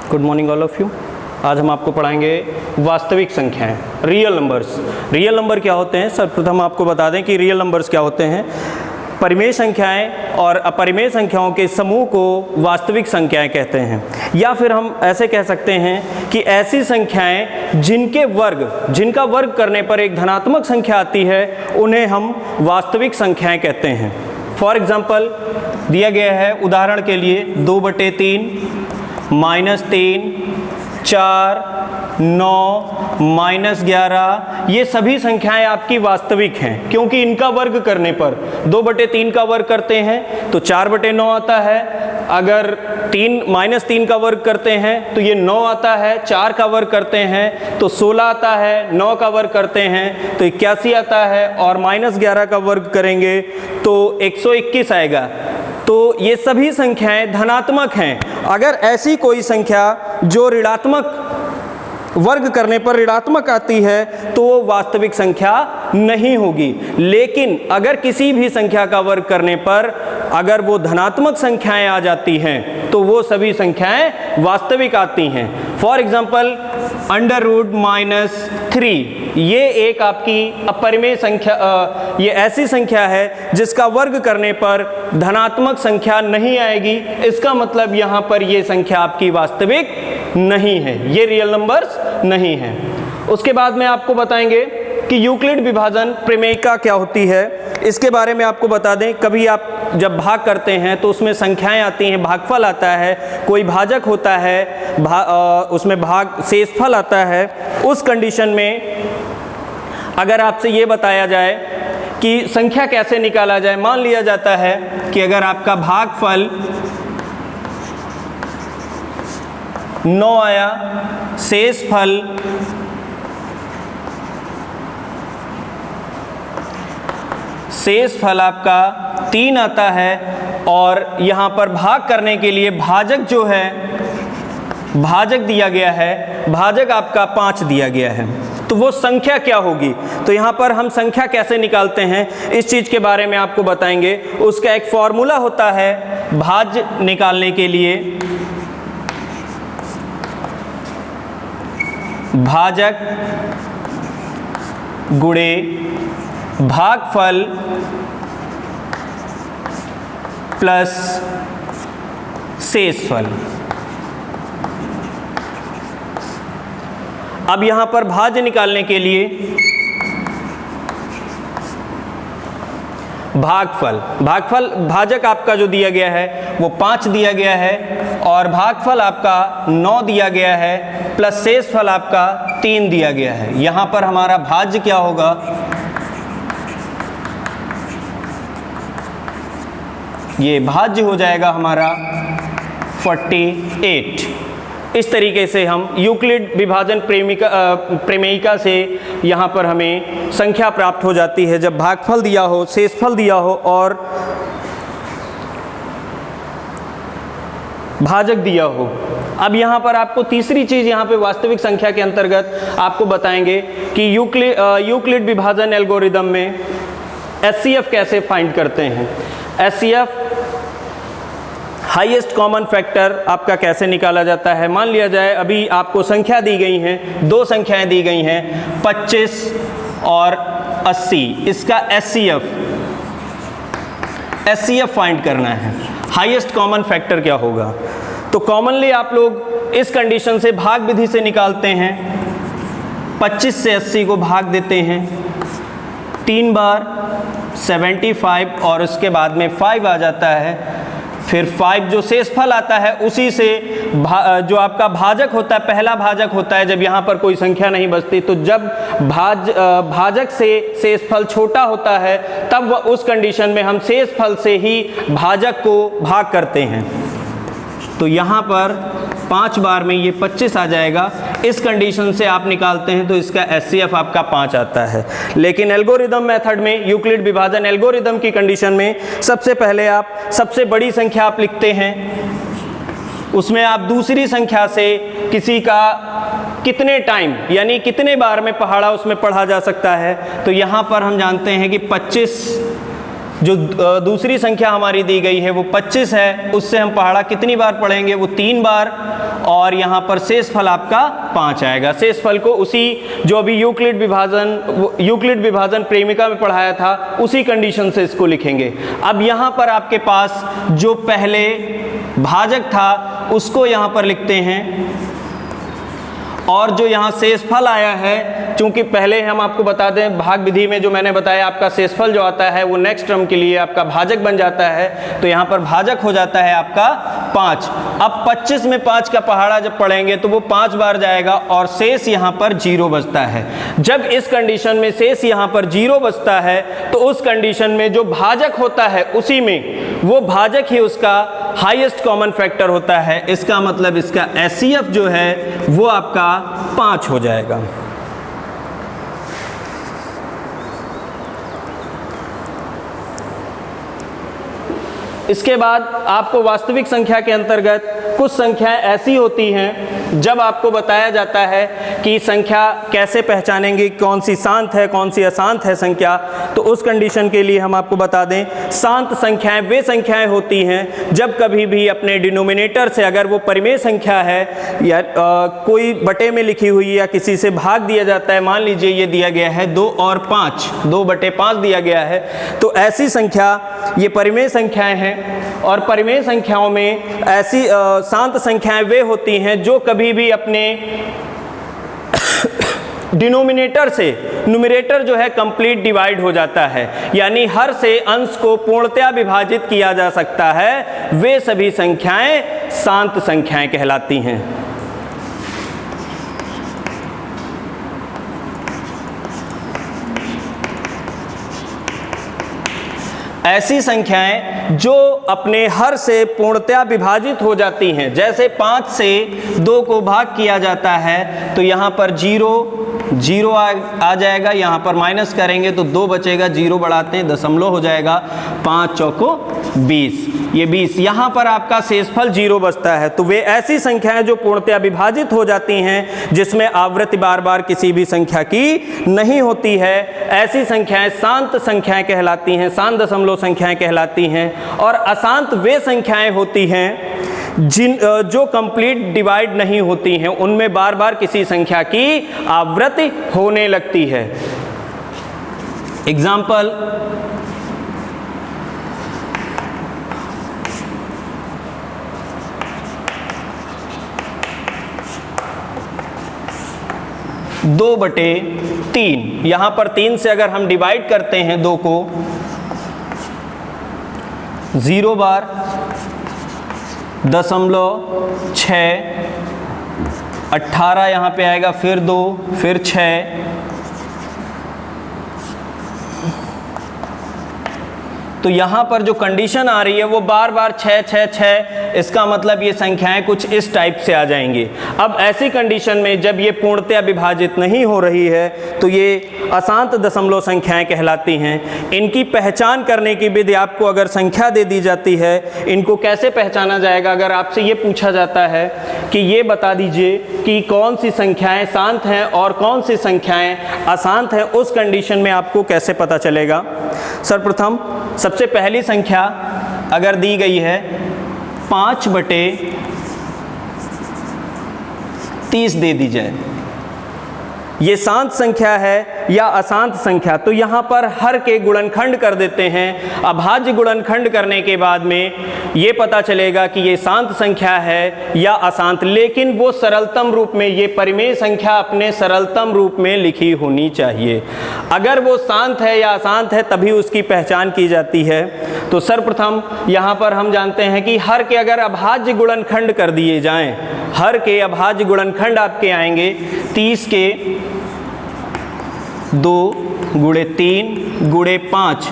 Good morning all of you. आज हम आपको पढ़ाएंगे वास्तविक संख्याएं, रियल नंबर्स। रियल नंबर क्या होते हैं? सर्वप्रथम आपको बता दें कि रियल नंबर्स क्या होते हैं। परिमेय संख्याएं और अपरिमेय संख्याओं के समूह को वास्तविक संख्याएं कहते हैं, या फिर हम ऐसे कह सकते हैं कि ऐसी संख्याएं जिनका वर्ग करने पर एक धनात्मक संख्या आती है उन्हें हम वास्तविक संख्याएं कहते हैं। फॉर एग्जाम्पल दिया गया है उदाहरण के लिए 2/3, -3, 4, 9, -11, ये सभी संख्याएं आपकी वास्तविक हैं, क्योंकि इनका वर्ग करने पर 2/3 का वर्ग करते हैं तो 4/9 आता है। अगर -3 का वर्ग करते हैं तो ये 9 आता है। 4 का वर्ग करते हैं तो 16 आता है। 9 का वर्ग करते हैं तो 81 आता है, और -11 का वर्ग करेंगे तो 121 आएगा। तो ये सभी संख्याएं धनात्मक हैं। अगर ऐसी कोई संख्या जो ऋणात्मक वर्ग करने पर ऋणात्मक आती है तो वो वास्तविक संख्या नहीं होगी। लेकिन अगर किसी भी संख्या का वर्ग करने पर अगर वो धनात्मक संख्याएं आ जाती हैं तो वो सभी संख्याएं वास्तविक आती हैं। फॉर एग्जाम्पल √-3, ये एक आपकी अपरिमेय संख्या, ये ऐसी संख्या है जिसका वर्ग करने पर धनात्मक संख्या नहीं आएगी। इसका मतलब यहाँ पर ये संख्या आपकी वास्तविक नहीं है, ये रियल नंबर्स नहीं है। उसके बाद में आपको बताएंगे कि यूक्लिड विभाजन प्रमेयिका क्या होती है। इसके बारे में आपको बता दें, कभी आप जब भाग करते हैं तो उसमें संख्याएं आती हैं, भागफल आता है, कोई भाजक होता है, उसमें शेषफल आता है। उस कंडीशन में अगर आपसे ये बताया जाए कि संख्या कैसे निकाला जाए, मान लिया जाता है कि अगर आपका भागफल 9 आया, शेषफल आपका 3 आता है, और यहाँ पर भाग करने के लिए भाजक जो है, भाजक दिया गया है, भाजक आपका 5 दिया गया है, तो वो संख्या क्या होगी? तो यहाँ पर हम संख्या कैसे निकालते हैं इस चीज़ के बारे में आपको बताएंगे। उसका एक फॉर्मूला होता है भाज्य निकालने के लिए, भाजक गुणे भागफल प्लस शेषफल। अब यहां पर भाज्य निकालने के लिए भाजक आपका जो दिया गया है वो 5 दिया गया है, और भागफल आपका 9 दिया गया है, प्लस शेषफल आपका 3 दिया गया है। यहां पर हमारा भाज्य क्या होगा? ये भाज्य हो जाएगा हमारा 48। इस तरीके से हम यूक्लिड विभाजन प्रमेयिका से यहाँ पर हमें संख्या प्राप्त हो जाती है जब भागफल दिया हो, शेषफल दिया हो और भाजक दिया हो। अब यहाँ पर आपको तीसरी चीज़ यहाँ पे वास्तविक संख्या के अंतर्गत आपको बताएंगे कि यूक्लिड विभाजन एल्गोरिदम में HCF कैसे फाइंड करते हैं। HCF हाईएस्ट कॉमन फैक्टर आपका कैसे निकाला जाता है। मान लिया जाए अभी आपको संख्या दी गई हैं, 2 संख्याएं दी गई हैं, 25 और 80। इसका HCF फाइंड करना है। हाईएस्ट कॉमन फैक्टर क्या होगा? तो कॉमनली आप लोग इस कंडीशन से भाग विधि से निकालते हैं। 25 से 80 को भाग देते हैं 3 बार, 75, और उसके बाद में 5 आ जाता है। फिर 5 जो शेषफल आता है उसी से जो आपका भाजक होता है, पहला भाजक होता है जब यहाँ पर कोई संख्या नहीं बचती, तो जब भाजक से शेषफल छोटा होता है तब उस कंडीशन में हम शेषफल से ही भाजक को भाग करते हैं। तो यहाँ पर 5 बार में ये 25 आ जाएगा। इस कंडीशन से आप निकालते हैं तो इसका HCF आपका 5 आता है। लेकिन एल्गोरिदम मेथड में, यूक्लिड विभाजन एल्गोरिदम की कंडीशन में सबसे पहले आप सबसे बड़ी संख्या आप लिखते हैं, उसमें आप दूसरी संख्या से किसी का कितने टाइम यानी कितने बार में पहाड़ा उसमें पढ़ा जा सकता है। तो यहाँ पर हम जानते हैं कि 25 जो दूसरी संख्या हमारी दी गई है वो 25 है, उससे हम पहाड़ा कितनी बार पढ़ेंगे? वो 3 बार। और यहाँ पर शेषफल आपका 5 आएगा। शेषफल को उसी जो अभी यूक्लिड विभाजन प्रेमिका में पढ़ाया था उसी कंडीशन से इसको लिखेंगे। अब यहाँ पर आपके पास जो पहले भाजक था उसको यहाँ पर लिखते हैं, और जो यहाँ शेषफल आया है, चूंकि पहले हम आपको बता दें भाग विधि में जो मैंने बताया आपका शेषफल जो आता है वो नेक्स्ट टर्म के लिए आपका भाजक बन जाता है, तो यहाँ पर भाजक हो जाता है आपका 5। अब 25 में 5 का पहाड़ा जब पढ़ेंगे तो वो 5 बार जाएगा और शेष यहाँ पर 0 बचता है। जब इस कंडीशन में शेष यहाँ पर 0 बचता है तो उस कंडीशन में जो भाजक होता है उसी में वो भाजक ही उसका हाईएस्ट कॉमन फैक्टर होता है। इसका मतलब इसका HCF जो है वो आपका 5 हो जाएगा। इसके बाद आपको वास्तविक संख्या के अंतर्गत कुछ संख्याएं ऐसी होती हैं जब आपको बताया जाता है कि संख्या कैसे पहचानेंगे, कौन सी शांत है कौन सी अशांत है संख्या, तो उस कंडीशन के लिए हम आपको बता दें शांत संख्याएं वे संख्याएं होती हैं जब कभी भी अपने डिनोमिनेटर से, अगर वो परिमेय संख्या है या कोई बटे में लिखी हुई या किसी से भाग दिया जाता है, मान लीजिए ये दिया गया है 2 और 5, 2/5 दिया गया है, तो ऐसी संख्या ये परिमेय संख्याएं हैं। और परिमेय संख्याओं में ऐसी शांत संख्याएं वे होती हैं जो कभी भी अपने डिनोमिनेटर से न्यूमरेटर जो है कंप्लीट डिवाइड हो जाता है, यानी हर से अंश को पूर्णतया विभाजित किया जा सकता है, वे सभी संख्याएं शांत संख्याएं कहलाती हैं। ऐसी संख्याएं जो अपने हर से पूर्णतया विभाजित हो जाती हैं, जैसे 5 से 2 को भाग किया जाता है तो यहाँ पर 0 आ जाएगा, यहाँ पर माइनस करेंगे तो 2 बचेगा, 0 बढ़ाते हैं दशमलव हो जाएगा, 5 चौको 20, ये 20, यहाँ पर आपका शेषफल 0 बचता है। तो वे ऐसी संख्याएं जो पूर्णतया विभाजित हो जाती हैं जिसमें आवृत्ति बार बार किसी भी संख्या की नहीं होती है, ऐसी संख्याएं शांत संख्याएं कहलाती हैं, शांत दशमलव संख्याएं कहलाती हैं। और अशांत वे संख्याएं होती हैं जो कंप्लीट डिवाइड नहीं होती हैं, उनमें बार बार किसी संख्या की आवृत्ति होने लगती है। एग्जाम्पल, दो बटे 3, यहां पर 3 से अगर हम डिवाइड करते हैं 2 को 0 बार, 0.6, 18 यहाँ पे आएगा, फिर 2, फिर 6, तो यहाँ पर जो कंडीशन आ रही है वो बार बार 6, 6, 6, इसका मतलब ये संख्याएं कुछ इस टाइप से आ जाएंगी। अब ऐसी कंडीशन में जब ये पूर्णतया विभाजित नहीं हो रही है तो ये अशांत दशमलव संख्याएं कहलाती हैं। इनकी पहचान करने की विधि, आपको अगर संख्या दे दी जाती है, इनको कैसे पहचाना जाएगा, अगर आपसे ये पूछा जाता है कि ये बता दीजिए कि कौन सी संख्याएँ शांत हैं और कौन सी संख्याएँ अशांत हैं, उस कंडीशन में आपको कैसे पता चलेगा। सर्वप्रथम सबसे पहली संख्या अगर दी गई है 5/30 दे दी जाए, ये शांत संख्या है या अशांत संख्या, तो यहाँ पर हर के गुणनखंड कर देते हैं। अभाज्य गुणनखंड करने के बाद में ये पता चलेगा कि ये शांत संख्या है या अशांत, लेकिन वो सरलतम रूप में, ये परिमेय संख्या अपने सरलतम रूप में लिखी होनी चाहिए। अगर वो शांत है या अशांत है तभी उसकी पहचान की जाती है। तो सर्वप्रथम यहाँ पर हम जानते हैं कि हर के अगर अभाज्य गुणनखंड कर दिए जाएं, हर के अभाज्य गुणनखंड आपके आएंगे 30 के 2 गुणे 3 गुणे 5।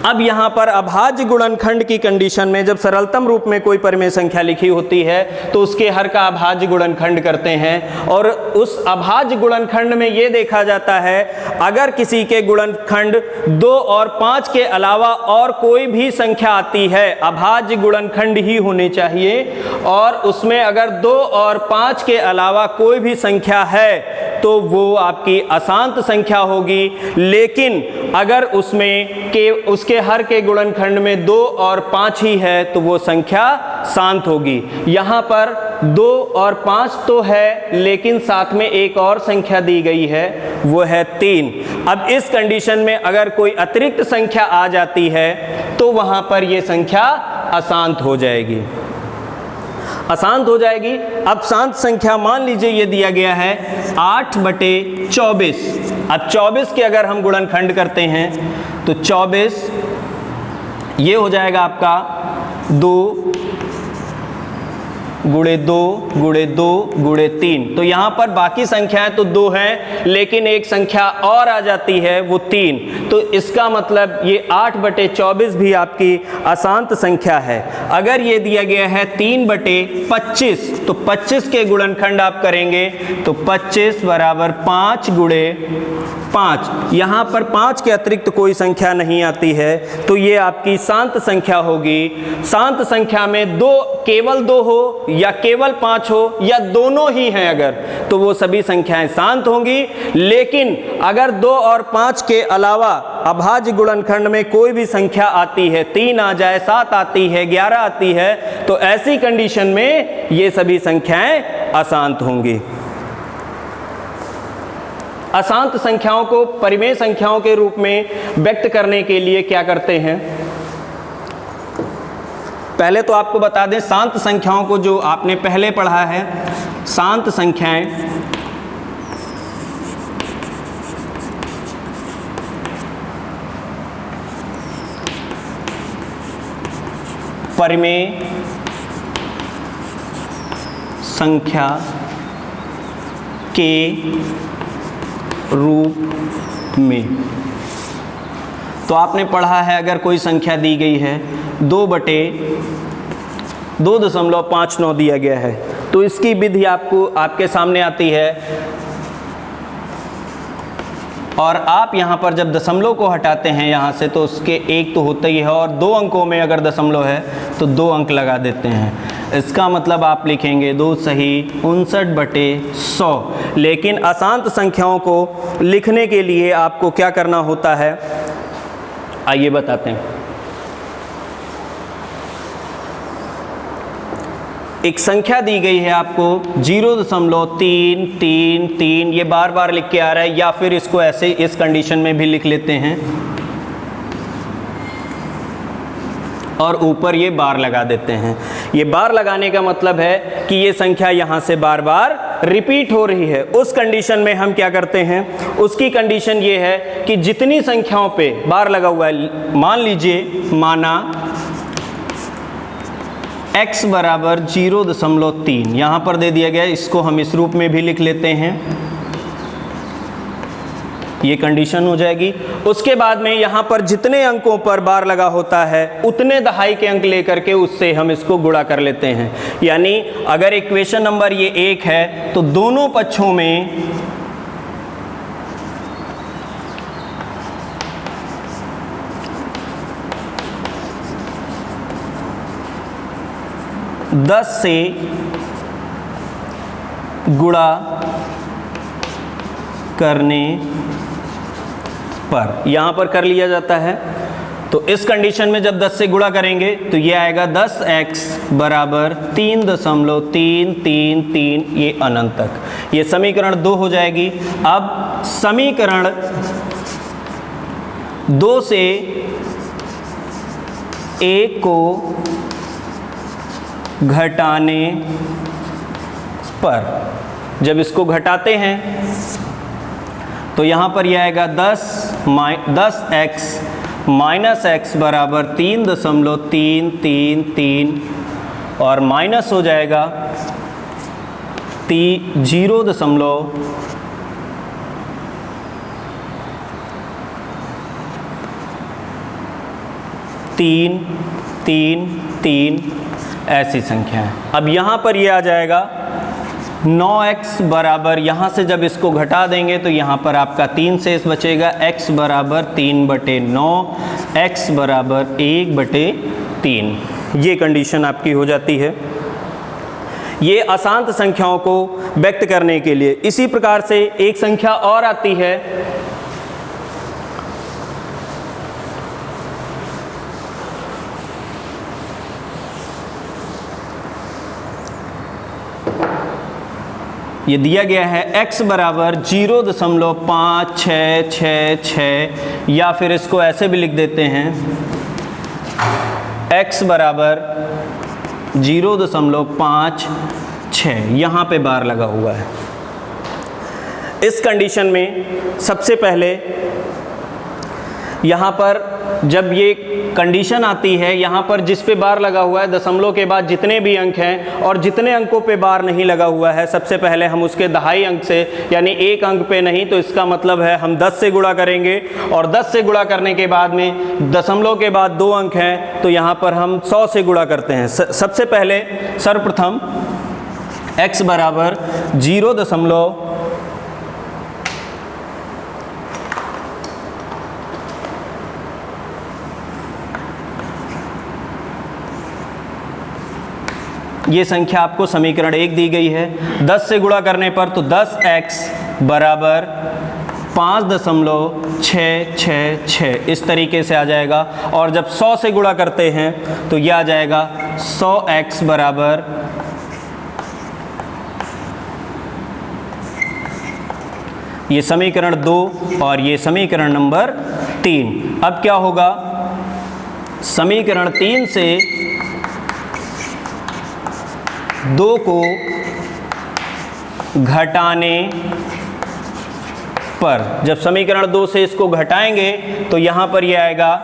अब यहाँ पर अभाज्य गुणनखंड की कंडीशन में जब सरलतम रूप में कोई परिमेय संख्या लिखी होती है तो उसके हर का अभाज्य गुणनखंड करते हैं, और उस अभाज्य गुणनखंड में ये देखा जाता है अगर किसी के गुणनखंड 2 और 5 के अलावा और कोई भी संख्या आती है, अभाज्य गुणनखंड ही होने चाहिए, और उसमें अगर 2 और 5 के अलावा कोई भी संख्या है तो वो आपकी अशांत संख्या होगी। लेकिन अगर उसमें के उसके हर के गुणनखंड में 2 और 5 ही है तो वो संख्या शांत होगी। यहाँ पर 2 और 5 तो है, लेकिन साथ में एक और संख्या दी गई है, वो है 3। अब इस कंडीशन में अगर कोई अतिरिक्त संख्या आ जाती है तो वहाँ पर ये संख्या अशांत हो जाएगी, अशांत हो जाएगी। अब शांत संख्या मान लीजिए ये दिया गया है 8/24। अब 24 के अगर हम गुणनखंड करते हैं तो 24 ये हो जाएगा आपका 2 गुणे 2 गुणे 2 गुणे 3। तो यहाँ पर बाकी संख्याएं तो 2 हैं, लेकिन एक संख्या और आ जाती है, वो 3। तो इसका मतलब ये 8/24 भी आपकी अशांत संख्या है। अगर ये दिया गया है 3/25, तो 25 के गुणनखंड आप करेंगे तो 25 बराबर 5 गुणे 5। यहाँ पर 5 के अतिरिक्त कोई संख्या नहीं आती है, तो ये आपकी शांत संख्या होगी। शांत संख्या में केवल 2 हो या केवल 5 हो या दोनों ही हैं अगर, तो वो सभी संख्याएं शांत होंगी। लेकिन अगर 2 और 5 के अलावा अभाज्य गुणनखंड में कोई भी संख्या आती है, 3 आ जाए, 7 आती है, 11 आती है, तो ऐसी कंडीशन में ये सभी संख्याएं अशांत होंगी। अशांत संख्याओं को परिमेय संख्याओं के रूप में व्यक्त करने के लिए क्या करते हैं? पहले तो आपको बता दें, शांत संख्याओं को जो आपने पहले पढ़ा है, शांत संख्याएं परिमेय संख्या के रूप में। तो आपने पढ़ा है अगर कोई संख्या दी गई है 2/2.59 दिया गया है, तो इसकी विधि आपको आपके सामने आती है और आप यहाँ पर जब दशमलव को हटाते हैं यहाँ से, तो उसके एक तो होता ही है और 2 अंकों में अगर दशमलव है तो 2 अंक लगा देते हैं। इसका मतलब आप लिखेंगे 2 सही 59/100। लेकिन अशांत संख्याओं को लिखने के लिए आपको क्या करना होता है, आइए बताते हैं। एक संख्या दी गई है आपको 0.333, ये बार बार लिख के आ रहा है, या फिर इसको ऐसे इस कंडीशन में भी लिख लेते हैं और ऊपर ये बार लगा देते हैं। ये बार लगाने का मतलब है कि ये संख्या यहाँ से बार बार रिपीट हो रही है। उस कंडीशन में हम क्या करते हैं, उसकी कंडीशन ये है कि जितनी संख्याओं पे बार लगा हुआ है, मान लीजिए माना x बराबर 0.3 यहाँ पर दे दिया गया है, इसको हम इस रूप में भी लिख लेते हैं, ये कंडीशन हो जाएगी। उसके बाद में यहाँ पर जितने अंकों पर बार लगा होता है उतने दहाई के अंक लेकर के उससे हम इसको गुणा कर लेते हैं। यानी अगर इक्वेशन नंबर ये 1 है तो दोनों पक्षों में 10 से गुणा करने पर यहाँ पर कर लिया जाता है। तो इस कंडीशन में जब 10 से गुणा करेंगे तो ये आएगा 10x बराबर 3.333, ये अनंत तक, ये समीकरण 2 हो जाएगी। अब समीकरण 2 से 1 को घटाने पर, जब इसको घटाते हैं तो यहाँ पर यह आएगा 10x माइनस x बराबर 3.333 और माइनस हो जाएगा 0.333 ऐसी संख्या है। अब यहाँ पर ये आ जाएगा 9x बराबर, यहाँ से जब इसको घटा देंगे तो यहाँ पर आपका 3 शेष बचेगा, x बराबर 3/9, x बराबर 1/3, ये कंडीशन आपकी हो जाती है। ये अशांत संख्याओं को व्यक्त करने के लिए। इसी प्रकार से एक संख्या और आती है, ये दिया गया है x बराबर 0.5666, या फिर इसको ऐसे भी लिख देते हैं x बराबर 0.56, यहाँ पे बार लगा हुआ है। इस कंडीशन में सबसे पहले यहाँ पर जब ये कंडीशन आती है, यहाँ पर जिस पे बार लगा हुआ है दशमलव के बाद जितने भी अंक हैं और जितने अंकों पे बार नहीं लगा हुआ है, सबसे पहले हम उसके दहाई अंक से, यानी एक अंक पे नहीं, तो इसका मतलब है हम 10 से गुणा करेंगे, और 10 से गुणा करने के बाद में दशमलव के बाद 2 अंक हैं तो यहाँ पर हम 100 से गुणा करते हैं। सबसे पहले सर्वप्रथम x बराबर 0.3 ये संख्या आपको समीकरण 1 दी गई है। 10 से गुणा करने पर तो 10x बराबर 5.666 इस तरीके से आ जाएगा, और जब 100 से गुणा करते हैं तो यह आ जाएगा 100x बराबर ये समीकरण 2 और ये समीकरण नंबर 3। अब क्या होगा, समीकरण 3 से 2 को घटाने पर, जब समीकरण 2 से इसको घटाएंगे तो यहाँ पर ये आएगा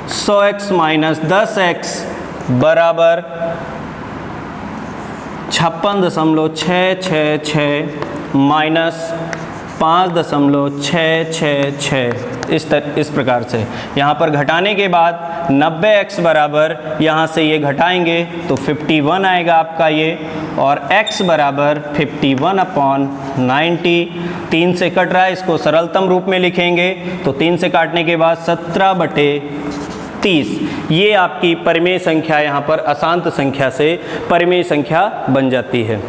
100x माइनस 10x बराबर 56.666 माइनस 5.666 इस प्रकार से। यहाँ पर घटाने के बाद 90x बराबर, यहाँ से ये घटाएंगे तो 51 आएगा आपका ये, और x बराबर 51/90। 3 से कट रहा है, इसको सरलतम रूप में लिखेंगे तो 3 से काटने के बाद 17/30। ये आपकी परिमेय संख्या यहाँ पर अशांत संख्या से परिमेय संख्या बन जाती है।